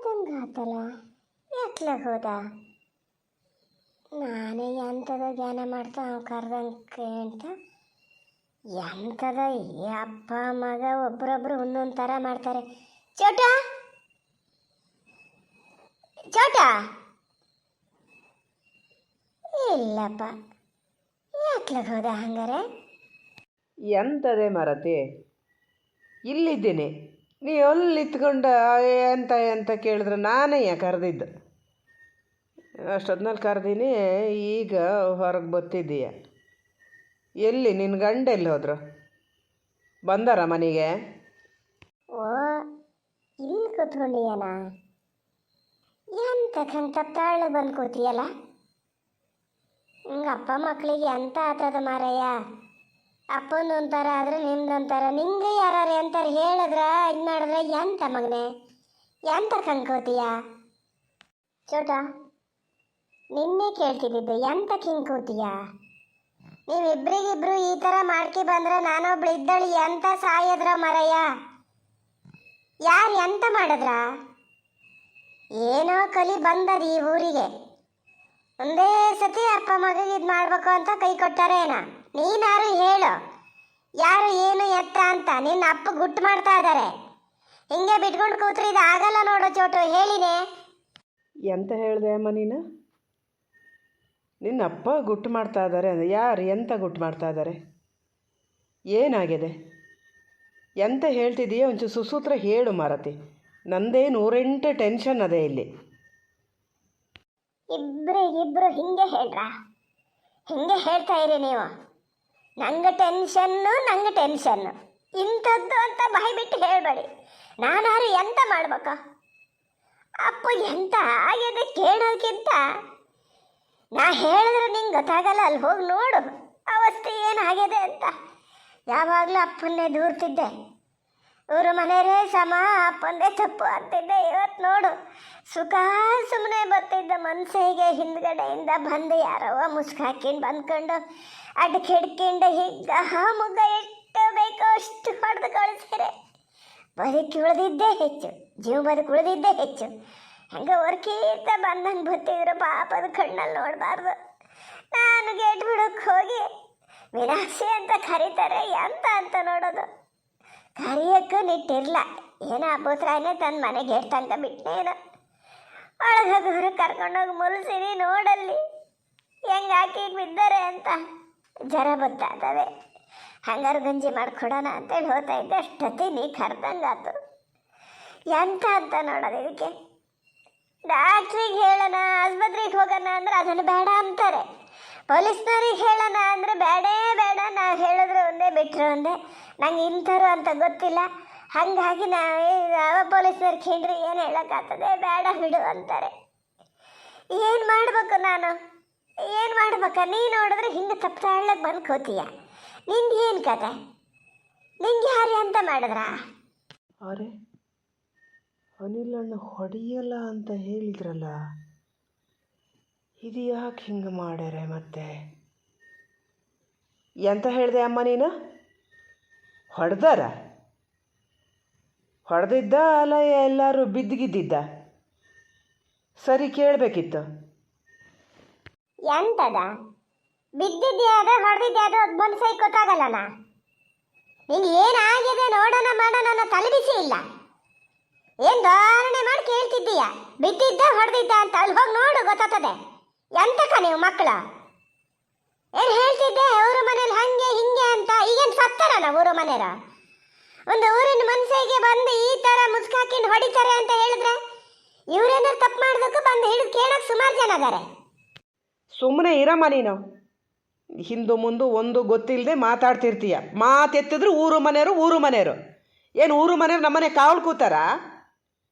ಹೋದಂಗಾತಲ್ಲ, ಯಾಕ್ಲ ಹೋದ? ನಾನೇ ಎಂಥದ ಜ್ಞಾನ ಮಾಡ್ತಾ ಅವ್ನು ಕರ್ದಂಗೆ ಅಂತ. ಎಂಥದ ಈ ಅಪ್ಪ ಮಗ ಒಬ್ರೊಬ್ರು ಒಂದೊಂದು ಥರ ಮಾಡ್ತಾರೆ. ಚೋಟ ಚೋಟ ಇಲ್ಲಪ್ಪ, ಯಾಕ್ಲ ಹೋದ ಹಂಗಾರೆ? ಎಂಥದೇ ಮರತಿ, ಇಲ್ಲಿದ್ದೀನಿ. ನೀ ಎಲ್ಲಿ ನಿಂತ್ಕೊಂಡು ಎಂತ ಎಂತ ಕೇಳಿದ್ರೆ ನಾನೇ ಕರೆದಿದ್ದು. ಅಷ್ಟೊತ್ತಿನಲ್ಲಿ ಕರೆದೀನಿ, ಈಗ ಹೊರಗೆ ಬರ್ತಿದ್ದೀಯ. ಎಲ್ಲಿ ನಿನ್ನ ಗಂಡ ಎಲ್ಲಿ ಹೋದ್ರು? ಬಂದಾರ ಮನೆಗೆ? ಓ, ಇಲ್ಲಿ ಕೂತ್ಕೊಂಡಿಯನ? ಎಂತಕ್ಕಂತ ತಾಳು ಬಂದು ಕೂತಿಯಲ್ಲ? ಹಿಂಗೆ ಅಪ್ಪ ಮಕ್ಕಳಿಗೆ ಎಂತ ಆತದ ಮಾರಯ್ಯ. ಅಪ್ಪಂದೊಂಥರ ಆದರೆ ನಿಮ್ದೊಂಥರ. ನಿಂಗೆ ಯಾರು ಅಂತಾರೆ ಹೇಳಿದ್ರ ಇದು ಮಾಡಿದ್ರೆ ಎಂತ ಮಗನೆ, ಎಂತ ಕಂಕೋತೀಯ? ಚೋಟ, ನಿನ್ನೆ ಕೇಳ್ತಿದ್ದಿದ್ದು ಎಂತಕ್ಕೆ ಹಿಂಗೆ ಕೂತೀಯ? ನೀವಿಬ್ರಿಗಿಬ್ರು ಈ ಥರ ಮಾಡ್ಕಿ ಬಂದ್ರೆ ನಾನೊಬ್ಳು ಇದ್ದಳು ಎಂತ ಸಾಯದ್ರ ಮರಯ್ಯ? ಯಾರು ಎಂತ ಮಾಡಿದ್ರ? ಏನೋ ಕಲಿ ಬಂದದ ಈ ಊರಿಗೆ. ಒಂದೇ ಸತಿ ಅಪ್ಪ ಮಗಗೆ ಇದು ಮಾಡ್ಬೇಕು ಅಂತ ಕೈ ಕೊಟ್ಟಾರೇನ? ನೀನಾರು ಹೇಳು, ಯಾರು ಏನು ಎತ್ತ ಅಂತ. ನಿನ್ನ ಅಪ್ಪ ಗುಟ್ಟು ಮಾಡ್ತಾ ಇದ್ದಾರೆ. ಹಿಂಗೆ ಬಿಟ್ಕೊಂಡು ಕೂತ್ರೆ ಇದು ಆಗಲ್ಲ ನೋಡೋ ಚೋಟು, ಹೇಳಿನೇ. ಎಂತ ಹೇಳಿದೆ ಅಮ್ಮ ನೀನು? ನಿನ್ನ ಅಪ್ಪ ಗುಟ್ಟು ಮಾಡ್ತಾ ಇದ್ದಾರೆ ಅಂದರೆ ಯಾರು ಎಂತ ಗುಟ್ಟು ಮಾಡ್ತಾ ಇದ್ದಾರೆ? ಏನಾಗಿದೆ? ಎಂತ ಹೇಳ್ತಿದ್ದೀಯ? ಒಂಚೂರು ಸುಸೂತ್ರ ಹೇಳು ಮಾರತಿ. ನಂದೇ 108 ಟೆನ್ಷನ್ ಅದೇ ಇಲ್ಲಿ. ಇಬ್ರು ಹಿಂಗೆ ಹೇಳ್ರ? ಹಿಂಗೆ ಹೇಳ್ತಾ ಇರಿ ನೀವು. ನಂಗೆ ಟೆನ್ಷನ್ನು ಇಂಥದ್ದು ಅಂತ ಬಾಯಿ ಬಿಟ್ಟು ಹೇಳಬೇಡಿ. ನಾನಾರು ಎಂತ ಮಾಡ್ಬೇಕ? ಅಪ್ಪ ಎಂತ ಆಗಿದೆ ಕೇಳೋಕ್ಕಿಂತ ನಾ ಹೇಳಿದ್ರೆ ನಿಂಗೆ ಗೊತ್ತಾಗಲ್ಲ. ಅಲ್ಲಿ ಹೋಗಿ ನೋಡು ಅವಸ್ಥೆ ಏನಾಗಿದೆ ಅಂತ. ಯಾವಾಗಲೂ ಅಪ್ಪನ್ನೇ ದೂರ್ತಿದ್ದೆ. ಇವರು ಮನೆಯವರೇ ಸಮ, ಅಪ್ಪಂದೇ ತಪ್ಪು ಅಂತಿದ್ದೆ. ಇವತ್ತು ನೋಡು ಸುಖ ಸುಮ್ಮನೆ ಬರ್ತಿದ್ದ ಮನಸ್ಸಿಗೆ ಹಿಂದ್ಗಡೆಯಿಂದ ಬಂದು ಯಾರವ ಮುಸ್ಕು ಹಾಕಿಂಡು ಬಂದ್ಕೊಂಡು ಅಡ್ಡಕ್ಕೆ ಹಿಡ್ಕೊಂಡು ಹೀಗೆ ಮುಗ್ಗ ಎಷ್ಟು ಬೇಕೋ ಅಷ್ಟು ಹೊಡೆದು ಕಳಿಸ್ತಾರೆ. ಬದುಕಿ ಉಳಿದಿದ್ದೇ ಹೆಚ್ಚು, ಜೀವ ಬದುಕು ಉಳಿದಿದ್ದೇ ಹೆಚ್ಚು. ಹಂಗೆ ಹೊರ್ಕೀತ ಬಂದಂಗೆ ಬರ್ತಿದ್ರು. ಪಾಪದ ಕಣ್ಣಲ್ಲಿ ನೋಡಬಾರ್ದು. ನಾನು ಗೇಟ್ ಬಿಡೋಕ್ಕೆ ಹೋಗಿ ವಿನಾಶಿ ಅಂತ ಕರೀತಾರೆ. ಎಂತ ಅಂತ ನೋಡೋದು? ಕರಿಯೋಕ್ಕೂ ನಿಟ್ಟಿರಲ್ಲ. ಏನೋ ಅಬ್ಬೂತ್ರಾಯನೇ ತನ್ನ ಮನೆಗೆ ಗೇಟ್ ತನಕ ಬಿಟ್ಟನೇನು. ಒಳಗೋರು ಕರ್ಕೊಂಡೋಗಿ ಮುಲ್ಸಿರಿ, ನೋಡಲ್ಲಿ ಹೆಂಗೆ ಹಾಕಿ ಬಿದ್ದಾರೆ ಅಂತ. ಜ್ವರ ಬತ್ತಾದವೆ. ಹಂಗಾರು ಗಂಜಿ ಮಾಡಿಕೊಡೋಣ ಅಂತೇಳಿ ಹೋಗ್ತಾ ಇದ್ದೆ. ಅಷ್ಟೊತ್ತಿ ನೀ ಕರ್ದಂಗಾತು. ಎಂತ ಅಂತ ನೋಡೋದು ಇದಕ್ಕೆ? ಡಾಕ್ಟ್ರಿಗೆ ಹೇಳೋಣ, ಆಸ್ಪತ್ರೆಗೆ ಹೋಗೋಣ ಅಂದ್ರೆ ಅದನ್ನು ಬೇಡ ಅಂತಾರೆ. ಪೊಲೀಸ್ನವ್ರಿಗೆ ಹೇಳೋಣ ಅಂದರೆ ಬೇಡೇ ಬೇಡ. ನಾವು ಹೇಳಿದ್ರೆ ಒಂದೇ ಬಿಟ್ಟರೆ ಒಂದೇ. ನಂಗೆ ಇಂಥವ್ರು ಅಂತ ಗೊತ್ತಿಲ್ಲ. ಹಾಗಾಗಿ ನಾವು ಪೊಲೀಸ್ನವ್ರಿಗೆ ಹಿಂಡ್ರಿ ಏನು ಹೇಳೋಕ್ಕಾಗ್ತದೆ? ಬೇಡ ಬಿಡು ಅಂತಾರೆ. ಏನು ಮಾಡಬೇಕು ನಾನು? ಏನು ಮಾಡ್ಬೇಕ? ನೀ ನೋಡಿದ್ರೆ ಹಿಂಗೆ ತಪ್ಪತಾಳಕ್ಕೆ ಬಂದು ಕೂತೀಯ. ನಿಂದು ಏನು ಕತೆ? ನಿಂಗೆ ಯಾರು ಅಂತ ಮಾಡಿದ್ರಾ? ಅರೆ, ಅನಿಲಣ್ಣ ಹೊಡೆಯಲ್ಲ ಅಂತ ಹೇಳಿದ್ರಲ್ಲ, ಇದು ಯಾಕೆ ಹಿಂಗೆ ಮಾಡ್ಯಾರೆ ಮತ್ತೆ? ಎಂತ ಹೇಳಿದೆ ಅಮ್ಮ ನೀನು? ಹೊಡೆದಿದ್ದ ಅಲ್ಲ ಎಲ್ಲರೂ ಬಿದ್ದಿಗಿದ್ದಿದ್ದ? ಸರಿ ಕೇಳಬೇಕಿತ್ತು. ಎಂತದ ಬಿದ್ದಿದ್ಯಾದ ಹೊಡೆದಿದ್ಯಾದ ಮನಸ್ಸೈ ಗೊತ್ತಾಗಲ್ಲನ? ನಿಂಗೆ ಏನಾಗಿದೆ ನೋಡೋಣ ಮಾಡೋಣ ಅನ್ನೋ ತಲೆಬಿಸಿ ಇಲ್ಲ. ಏನು ಧಾರಣೆ ಮಾಡಿ ಕೇಳ್ತಿದ್ದೀಯ? ಬಿದ್ದಿದ್ದ ಹೊಡೆದಿದ್ದ ಅಂತ ಅಲ್ಲಿ ಹೋಗಿ ನೋಡು, ಗೊತ್ತಾಗ್ತದೆ. ಎಂತಕ್ಕ ನೀವು ಮಕ್ಕಳು? ಏನು ಹೇಳ್ತಿದ್ದೆ? ಊರ ಮನೇಲಿ ಹಂಗೆ ಹಿಂಗೆ ಅಂತ. ಈಗೇನು ಸತ್ತಾರನ ಊರ ಮನೆಯರ? ಒಂದು ಊರಿನ ಮನಸ್ಸಿಗೆ ಬಂದು ಈ ಥರ ಮುಸ್ಕಾಕಿಂದು ಹೊಡಿತಾರೆ ಅಂತ ಹೇಳಿದ್ರೆ ಇವರೇನಾರು ತಪ್ಪು ಮಾಡೋದಕ್ಕೆ ಬಂದು ಹಿಡಿದು ಕೇಳೋಕೆ ಸುಮಾರು ಜನ ಅದಾರೆ. ಸುಮ್ಮನೆ ಇರಮ್ಮ ನೀನು. ಹಿಂದು ಮುಂದು ಒಂದು ಗೊತ್ತಿಲ್ಲದೆ ಮಾತಾಡ್ತಿರ್ತೀಯ. ಮಾತೆತ್ತಿದ್ರು ಊರು ಮನೆಯವರು. ಏನು ಊರು ಮನೆಯವರು ನಮ್ಮನೆ ಕಾವಲು ಕೂತಾರ?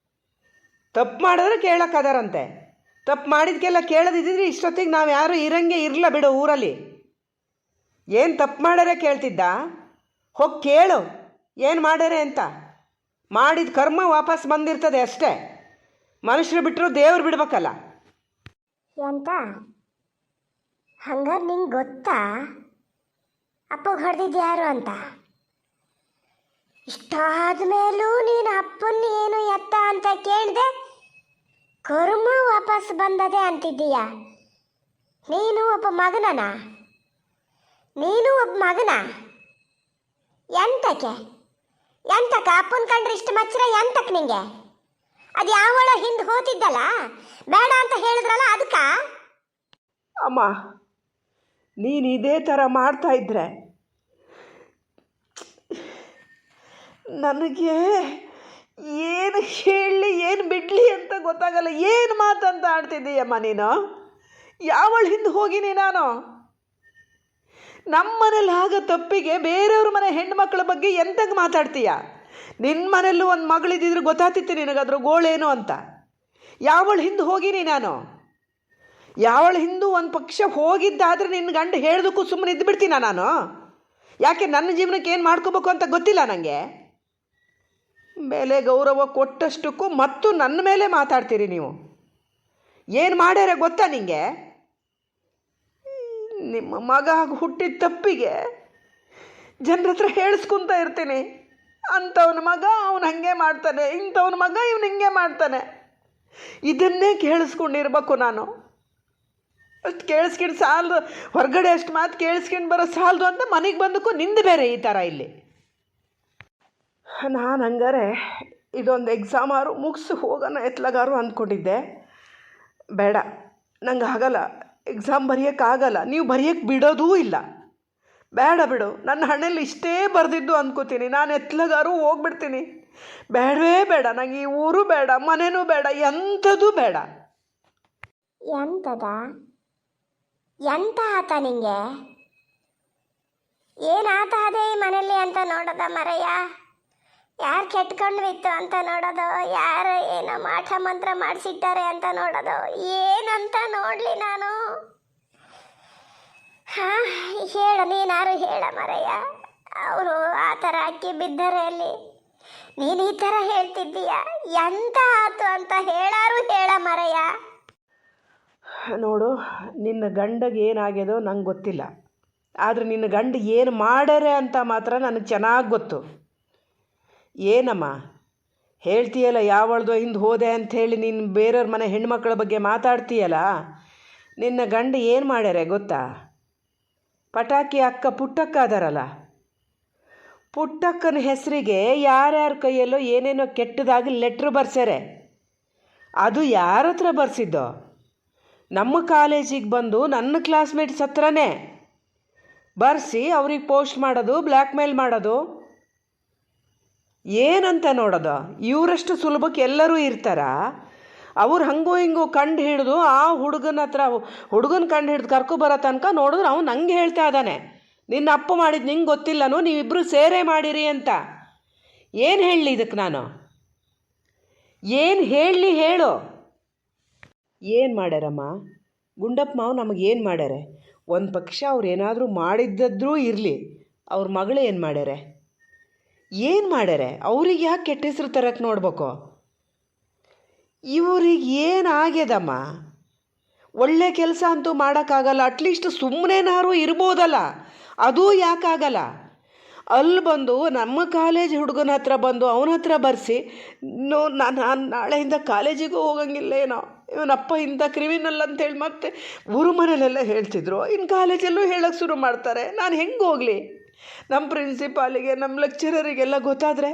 ತಪ್ಪು ಮಾಡಿದ್ರೆ ಕೇಳೋಕ್ಕದಾರಂತೆ. ತಪ್ಪು ಮಾಡಿದ್ಕೆಲ್ಲ ಕೇಳದಿದ್ದರೆ ಇಷ್ಟೊತ್ತಿಗೆ ನಾವು ಯಾರು ಇರಂಗೆ ಇರಲ್ಲ ಬಿಡು ಊರಲ್ಲಿ. ಏನು ತಪ್ಪು ಮಾಡ್ಯಾರೆ ಕೇಳ್ತಿದ್ದ? ಹೋಗಿ ಕೇಳು ಏನು ಮಾಡ್ಯಾರೆ ಅಂತ. ಮಾಡಿದ ಕರ್ಮ ವಾಪಸ್ ಬಂದಿರ್ತದೆ ಅಷ್ಟೇ. ಮನುಷ್ಯರು ಬಿಟ್ಟರು ದೇವ್ರು ಬಿಡ್ಬೇಕಲ್ಲ. ಎಂತ ಹಂಗಾರೆ ನಿಂಗೆ ಗೊತ್ತಾ ಅಪ್ಪಗೆ ಹೊಡೆದಿದ್ದು ಯಾರು ಅಂತ? ಇಷ್ಟಾದ ಮೇಲೂ ನೀನು ಅಪ್ಪನ ಏನು ಎತ್ತ ಅಂತ ಕೇಳಿದೆ. ಕರ್ಮ ವಾಪಸ್ ಬಂದದೆ ಅಂತಿದ್ದೀಯ. ನೀನು ಒಬ್ಬ ಮಗನನ? ನೀನು ಒಬ್ಬ ಮಗನ? ಎಂತಕ್ಕೆ ಅಪ್ಪನ ಕಂಡ್ರೆ ಇಷ್ಟು ಮಚ್ಚರ ಎಂತಕ್ಕೆ ನಿಂಗೆ? ಅದು ಯಾವಳ ಹಿಂದೆ ಹೋತಿದ್ದಲ್ಲ, ಬೇಡ ಅಂತ ಹೇಳಿದ್ರಲ್ಲ ಅದಕ್ಕ? ಅಮ್ಮ, ನೀನು ಇದೇ ಥರ ಮಾಡ್ತಾ ಇದ್ರೆ ನನಗೆ ಏನು ಹೇಳಲಿ ಏನು ಬಿಡಲಿ ಅಂತ ಗೊತ್ತಾಗಲ್ಲ. ಏನು ಮಾತಂತ ಆಡ್ತಿದ್ದೀಯಮ್ಮ ನೀನು? ಯಾವಳ ಹಿಂದೆ ಹೋಗಿನಿ ನಾನು? ನಮ್ಮ ಮನೇಲಿ ಆಗ ತಪ್ಪಿಗೆ ಬೇರೆಯವ್ರ ಮನೆ ಹೆಣ್ಮಕ್ಳ ಬಗ್ಗೆ ಎಂತಂಗೆ ಮಾತಾಡ್ತೀಯ? ನಿನ್ನ ಮನೆಯಲ್ಲೂ ಒಂದು ಮಗಳಿದ್ದಿದ್ರೆ ಗೊತ್ತಾಗ್ತಿತ್ತು ನಿನಗದ್ರ ಗೋಳೇನು ಅಂತ. ಯಾವಳ ಹಿಂದೆ ಹೋಗಿನಿ ನಾನು? ಯಾವಳ ಹಿಂದೂ ಒಂದು ಪಕ್ಷ ಹೋಗಿದ್ದಾದರೆ ನಿನ್ನ ಗಂಡ ಹೇಳ್ದಕ್ಕೂ ಸುಮ್ಮನೆ ಇದ್ದು ಬಿಡ್ತೀನ ನಾನು? ಯಾಕೆ ನನ್ನ ಜೀವನಕ್ಕೆ ಏನು ಮಾಡ್ಕೋಬೇಕು ಅಂತ ಗೊತ್ತಿಲ್ಲ ನನಗೆ? ಬೆಲೆ ಗೌರವ ಕೊಟ್ಟಷ್ಟಕ್ಕೂ ಮತ್ತು ನನ್ನ ಮೇಲೆ ಮಾತಾಡ್ತೀರಿ ನೀವು. ಏನು ಮಾಡ್ಯಾರ ಗೊತ್ತಾ ನಿಂಗೆ? ನಿಮ್ಮ ಮಗ ಹುಟ್ಟಿದ ತಪ್ಪಿಗೆ ಜನರ ಹತ್ರ ಹೇಳಿಸ್ಕೊತ ಇರ್ತೀನಿ, ಅಂಥವನ ಮಗ ಅವನು ಹಾಗೆ ಮಾಡ್ತಾನೆ, ಇಂಥವನ ಮಗ ಇವನು ಹಿಂಗೆ ಮಾಡ್ತಾನೆ. ಇದನ್ನೇ ಕೇಳಿಸ್ಕೊಂಡಿರ್ಬೇಕು ನಾನು. ಅಷ್ಟು ಕೇಳಿಸ್ಕೊಂಡು ಸಾಲದು, ಹೊರಗಡೆ ಅಷ್ಟು ಮಾತು ಕೇಳಿಸ್ಕೊಂಡು ಬರೋ ಸಾಲದು ಅಂತ ಮನೆಗೆ ಬಂದಕ್ಕೂ ನಿಂದು ಬೇರೆ ಈ ಥರ ಇಲ್ಲಿ. ನಾನು ಹಂಗಾರೆ ಇದೊಂದು ಎಕ್ಸಾಮಾರು ಮುಗಿಸಿ ಹೋಗೋಣ ಎತ್ಲಗಾರು ಅಂದ್ಕೊಂಡಿದ್ದೆ. ಬೇಡ, ನಂಗೆ ಆಗಲ್ಲ, ಎಕ್ಸಾಮ್ ಬರೆಯೋಕ್ಕಾಗಲ್ಲ, ನೀವು ಬರೆಯೋಕ್ಕೆ ಬಿಡೋದೂ ಇಲ್ಲ. ಬೇಡ ಬಿಡು, ನನ್ನ ಹಣೆಯಲ್ಲಿ ಇಷ್ಟೇ ಬರೆದಿದ್ದು ಅಂದ್ಕೋತೀನಿ, ನಾನು ಎತ್ಲಗಾರು ಹೋಗ್ಬಿಡ್ತೀನಿ. ಬೇಡವೇ ಬೇಡ, ನಂಗೆ ಈ ಊರು ಬೇಡ, ಮನೆಯೂ ಬೇಡ, ಎಂಥದ್ದು ಬೇಡ. ಎಂತ ಆತ ನಿಂಗೆ? ಏನಾತ ಅದೇ ಈ ಮನೇಲಿ ಅಂತ ನೋಡೋದ ಮರಯ್ಯ? ಯಾರು ಕೆಟ್ಕೊಂಡು ಬಿತ್ತು ಅಂತ ನೋಡೋದು, ಯಾರು ಏನೋ ಮಾಟ ಮಂತ್ರ ಮಾಡಿಸಿಟ್ಟಾರೆ ಅಂತ ನೋಡೋದು, ಏನಂತ ನೋಡಲಿ ನಾನು? ಹಾಂ, ನೀನಾರು ಹೇಳ ಮರಯ್ಯ. ಅವರು ಆ ಥರ ಅಕ್ಕಿ ಬಿದ್ದರೆ ಅಲ್ಲಿ ನೀನು ಈ ಥರ ಹೇಳ್ತಿದ್ದೀಯ, ಎಂತ ಆತು ಅಂತ ಹೇಳಾರು ಹೇಳ ಮರಯ್ಯ. ನೋಡು, ನಿನ್ನ ಗಂಡಗೆ ಏನಾಗ್ಯದೋ ನಂಗೆ ಗೊತ್ತಿಲ್ಲ, ಆದರೆ ನಿನ್ನ ಗಂಡ ಏನು ಮಾಡ್ಯಾರೆ ಅಂತ ಮಾತ್ರ ನನಗೆ ಚೆನ್ನಾಗಿ ಗೊತ್ತು. ಏನಮ್ಮ ಹೇಳ್ತೀಯಲ್ಲ, ಯಾವಳ್ದೋ ಹಿಂದೆ ಹೋದೆ ಅಂಥೇಳಿ ನೀನು ಬೇರೆಯವ್ರ ಮನೆ ಹೆಣ್ಮಕ್ಳ ಬಗ್ಗೆ ಮಾತಾಡ್ತೀಯಲ್ಲ, ನಿನ್ನ ಗಂಡ ಏನು ಮಾಡ್ಯಾರೆ ಗೊತ್ತಾ? ಪಟಾಕಿ ಅಕ್ಕ ಪುಟ್ಟಕ್ಕ ಅದಾರಲ್ಲ, ಪುಟ್ಟಕ್ಕನ ಹೆಸರಿಗೆ ಯಾರ್ಯಾರ ಕೈಯಲ್ಲೋ ಏನೇನೋ ಕೆಟ್ಟದಾಗಿ ಲೆಟ್ರ್ ಬರ್ಸ್ಯಾರೆ. ಅದು ಯಾರ ಹತ್ರ ಬರ್ಸಿದ್ದೋ? ನಮ್ಮ ಕಾಲೇಜಿಗೆ ಬಂದು ನನ್ನ ಕ್ಲಾಸ್ಮೇಟ್ಸ್ ಹತ್ರನೇ ಬರ್ಸಿ ಅವ್ರಿಗೆ ಪೋಸ್ಟ್ ಮಾಡೋದು, ಬ್ಲ್ಯಾಕ್ ಮೇಲ್ ಮಾಡೋದು. ಏನಂತ ನೋಡೋದು? ಇವರಷ್ಟು ಸುಲಭಕ್ಕೆ ಎಲ್ಲರೂ ಇರ್ತಾರ? ಅವ್ರು ಹಂಗೋ ಹಿಂಗೋ ಕಂಡು ಹಿಡಿದು ಆ ಹುಡುಗನ ಹತ್ರ, ಹುಡುಗನ ಕಂಡು ಹಿಡಿದು ಕರ್ಕೊಬರೋ ತನಕ ನೋಡಿದ್ರೆ ಅವ್ನು ನಂಗೆ ಹೇಳ್ತಾ ಇದ್ದಾನೆ, ನಿನ್ನ ಅಪ್ಪ ಮಾಡಿದ್ದು ನಿಂಗೆ ಗೊತ್ತಿಲ್ಲನು, ನೀವಿಬ್ಬರು ಸೇರೇ ಮಾಡಿರಿ ಅಂತ. ಏನು ಹೇಳಲಿ ಇದಕ್ಕೆ ನಾನು? ಏನು ಹೇಳಲಿ ಹೇಳು? ಏನು ಮಾಡ್ಯಾರಮ್ಮ ಗುಂಡಪ್ಪ ಮಾವು? ನಮಗೇನು ಮಾಡ್ಯಾರೆ? ಒಂದು ಪಕ್ಷ ಅವ್ರು ಏನಾದರೂ ಮಾಡಿದ್ದದ್ರೂ ಇರಲಿ, ಅವ್ರ ಮಗಳು ಏನು ಮಾಡ್ಯಾರೆ? ಏನು ಮಾಡ್ಯಾರೆ? ಅವ್ರಿಗೆ ಯಾಕೆ ಕೆಟ್ಟ ಹೆಸರು ತರಕ್ಕೆ ನೋಡ್ಬೇಕು? ಇವ್ರಿಗೆ ಏನಾಗ್ಯದಮ್ಮ? ಒಳ್ಳೆ ಕೆಲಸ ಅಂತೂ ಮಾಡೋಕ್ಕಾಗಲ್ಲ, ಅಟ್ಲೀಸ್ಟ್ ಸುಮ್ಮನೆನಾರು ಇರ್ಬೋದಲ್ಲ, ಅದೂ ಯಾಕಾಗಲ್ಲ? ಅಲ್ಲಿ ಬಂದು ನಮ್ಮ ಕಾಲೇಜ್ ಹುಡುಗನ ಹತ್ರ ಬಂದು ಅವನ ಹತ್ರ ಬರ್ಸಿ, ನಾನು ನಾಳೆಯಿಂದ ಕಾಲೇಜಿಗೂ ಹೋಗಂಗಿಲ್ಲ ಏನೋ, ಇವನಪ್ಪ ಇಂಥ ಕ್ರಿಮಿನಲ್ ಅಂತೇಳಿ ಮತ್ತೆ ಊರು ಮನೇಲೆಲ್ಲ ಹೇಳ್ತಿದ್ರು, ಇನ್ನು ಕಾಲೇಜಲ್ಲೂ ಹೇಳೋಕ್ಕೆ ಶುರು ಮಾಡ್ತಾರೆ. ನಾನು ಹೆಂಗೆ ಹೋಗಲಿ? ನಮ್ಮ ಪ್ರಿನ್ಸಿಪಾಲಿಗೆ, ನಮ್ಮ ಲೆಕ್ಚರರಿಗೆಲ್ಲ ಗೊತ್ತಾದರೆ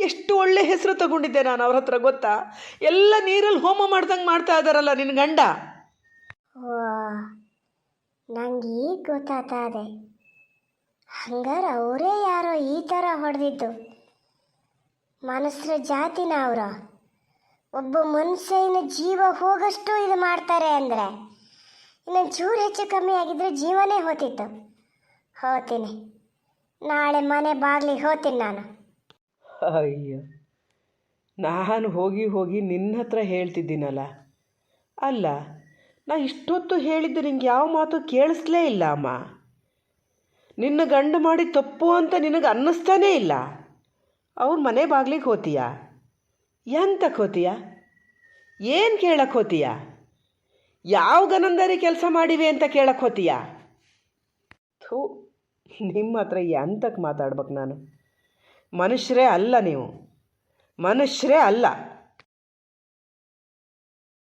ಎಷ್ಟು ಒಳ್ಳೆ ಹೆಸರು ತಗೊಂಡಿದ್ದೆ ನಾನು ಅವ್ರ ಹತ್ರ ಗೊತ್ತಾ? ಎಲ್ಲ ನೀರಲ್ಲಿ ಹೋಮ ಮಾಡ್ದಂಗೆ ಮಾಡ್ತಾ ಇದ್ದಾರಲ್ಲ ನಿನ್ನ ಗಂಡ. ನಂಗೆ ಈಗ ಗೊತ್ತಾಗ್ತದೆ, ಹಂಗಾರೆ ಅವರೇ ಯಾರೋ ಈ ಥರ ಹೊಡೆದಿದ್ದು. ಮನುಷ್ಯರ ಜಾತಿನ ಅವರು ಒಬ್ಬ ಮನುಷ್ಯನ ಜೀವ ಹೋಗಷ್ಟು ಇದು ಮಾಡ್ತಾರೆ ಅಂದರೆ, ಇನ್ನು ಚೂರು ಹೆಚ್ಚು ಕಮ್ಮಿ ಆಗಿದ್ರೆ ಜೀವನೇ ಹೋತಿತ್ತು. ಹೋಗ್ತೀನಿ, ನಾಳೆ ಮನೆ ಬಾಗಿಲಿಗೆ ಹೋಗ್ತೀನಿ ನಾನು. ಅಯ್ಯೋ, ನಾನು ಹೋಗಿ ಹೋಗಿ ನಿನ್ನ ಹತ್ರ ಹೇಳ್ತಿದ್ದೀನಲ್ಲ. ಅಲ್ಲ, ನಾ ಇಷ್ಟೊತ್ತು ಹೇಳಿದ್ದು ನಿಂಗೆ ಯಾವ ಮಾತು ಕೇಳಿಸ್ಲೇ ಇಲ್ಲ ಅಮ್ಮ. ನಿನ್ನ ಗಂಡ ಮಾಡಿ ತಪ್ಪು ಅಂತ ನಿನಗೆ ಅನ್ನಿಸ್ತಾನೇ ಇಲ್ಲ. ಅವ್ರ ಮನೆ ಬಾಗಿಲಿಗೆ ಹೋತೀಯ? ಎಂತಕ್ಕೆ ಹೋತೀಯ? ಏನು ಕೇಳಕ್ಕೆ ಹೋತೀಯ? ಯಾವ ಗನಂದರಿ ಕೆಲಸ ಮಾಡಿವೆ ಅಂತ ಕೇಳಕ್ಕೆ ಹೋತೀಯ? ಥೂ, ನಿಮ್ಮ ಹತ್ರ ಎಂತಕ್ಕೆ ಮಾತಾಡ್ಬೇಕು ನಾನು? ಮನುಷ್ಯರೇ ಅಲ್ಲ ನೀವು, ಮನುಷ್ಯರೇ ಅಲ್ಲ.